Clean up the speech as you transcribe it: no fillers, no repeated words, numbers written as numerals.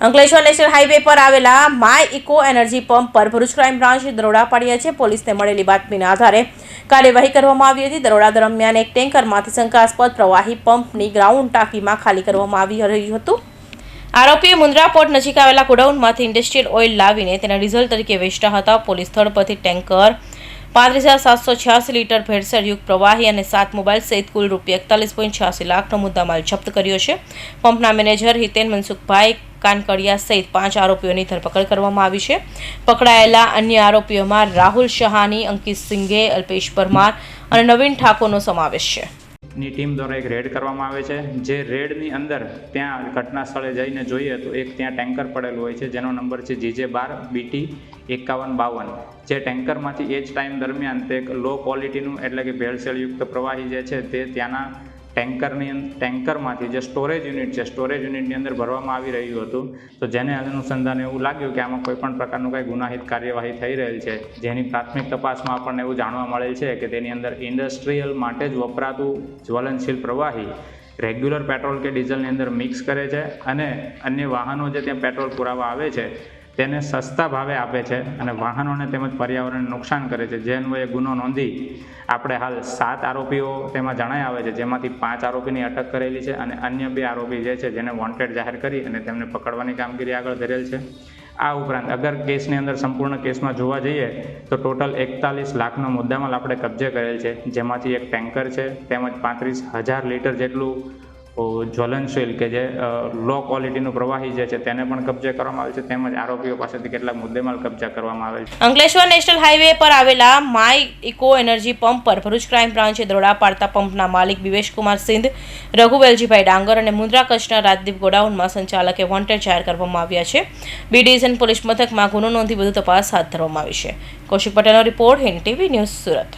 Ankleshwar national highway પર આવેલા my eco energy pump પર ભરૂચ ક્રાઇમ બ્રાન્ચે દરોડા પાડ્યા છે. પોલીસને મળેલી બાતમીના આધારે કાર્યવાહી કરવામાં આવી હતી. દરોડા દરમિયાન એક ટેન્કરમાંથી શંકાસ્પદ પ્રવાહી પંપની ગ્રાઉન્ડ ટાંકીમાં ખાલી કરવામાં આવી રહ્યું હતું. આરોપીએ મુન્દ્રા પોર્ટ નજીક આવેલા ગોડાઉનમાંથી ઇન્ડસ્ટ્રીયલ ઓઇલ લાવીને તેના ડીઝલ તરીકે વેચતા હતા. પોલીસ સ્થળ પરથી ટેન્કર 35,786 લીટર ભેળસેળયુક્ત પ્રવાહી અને 7 મોબાઈલ સહિત કુલ ₹41.86 લાખનો મુદ્દામાલ જપ્ત કર્યો છે. પંપના મેનેજર હિતેન મનસુખભાઈ કાનકડિયા સહિત 5 આરોપીઓની ધરપકડ કરવામાં આવી છે. પકડાયેલા અન્ય આરોપીઓમાં રાહુલ શહાની, અંકિત સિંઘે, અલ્પેશ પરમાર અને નવીન ઠાકોરનો સમાવેશ છે. ની ટીમ દ્વારા એક રેડ કરવામાં આવે છે. જે રેડની અંદર ત્યાં ઘટના સ્થળે જઈને જોઈએ તો એક ત્યાં ટેન્કર પડેલું હોય છે જેનો નંબર છે GJ12BT5152. જે ટેન્કરમાંથી એ જ ટાઈમ દરમિયાન તે એક લો ક્વોલિટીનું એટલે કે ભેળસેળયુક્ત પ્રવાહી જે છે તે ત્યાંના ટેન્કરમાંથી જે સ્ટોરેજ યુનિટ છે સ્ટોરેજ યુનિટની અંદર ભરવામાં આવી રહ્યું હતું. તો જેને અનુસંધાને એવું લાગ્યું કે આમાં કોઈ પણ પ્રકારનું કંઈ ગુનાહિત કાર્યવાહી થઈ રહેલ છે. જેની પ્રાથમિક તપાસમાં આપણને એવું જાણવા મળેલ છે કે તેની અંદર ઇન્ડસ્ટ્રીયલ માટે જ વપરાતું જ્વલનશીલ પ્રવાહી રેગ્યુલર પેટ્રોલ કે ડીઝલની અંદર મિક્સ કરે છે અને અન્ય વાહનો જે ત્યાં પેટ્રોલ પુરાવા આવે છે તેને સસ્તા ભાવે આપે છે અને વાહનોને તેમજ પર્યાવરણને નુકસાન કરે છે. જે અન્વયે ગુનો નોંધી આપણે હાલ 7 આરોપીઓ તેમાં જણાઈ આવે છે, જેમાંથી 5 આરોપીની અટક કરેલી છે અને અન્ય 2 આરોપી જે છે જેને વોન્ટેડ જાહેર કરી અને તેમને પકડવાની કામગીરી આગળ ધરેલ છે. આ ઉપરાંત અગર કેસની અંદર સંપૂર્ણ કેસમાં જોવા જઈએ તો ટોટલ 41 લાખનો મુદ્દામાલ આપણે કબજે કરેલ છે. જેમાંથી એક ટેન્કર છે તેમજ 35,000 લીટર જેટલું જ્વલનશીલ કે જે લો ક્વોલિટીનું પ્રવાહી જે છે તેને પણ કબજે કરવામાં આવે છે. તેમજ આરોપીઓ પાસેથી કેટલાક મુદ્દેમાલ કબજા કરવામાં આવે છે. અંકલેશ્વર નેશનલ હાઈવે પર આવેલા માય ઇકો એનર્જી પંપ પર ભરૂચ ક્રાઇમ બ્રાન્ચે દરોડા પાડતા પંપના માલિક દિવેશકુમાર સિંધ, રઘુવેલજીભાઈ ડાંગર અને મુન્દ્રા કચ્છના રાજદીપ ગોડાઉનમાં સંચાલકે વોન્ટેડ જાહેર કરવામાં આવ્યા છે. બી ડિવિઝન પોલીસ મથકમાં ગુનો નોંધી વધુ તપાસ હાથ ધરવામાં આવી છે. કૌશિક પટેલનો report, Hind TV news, Surat.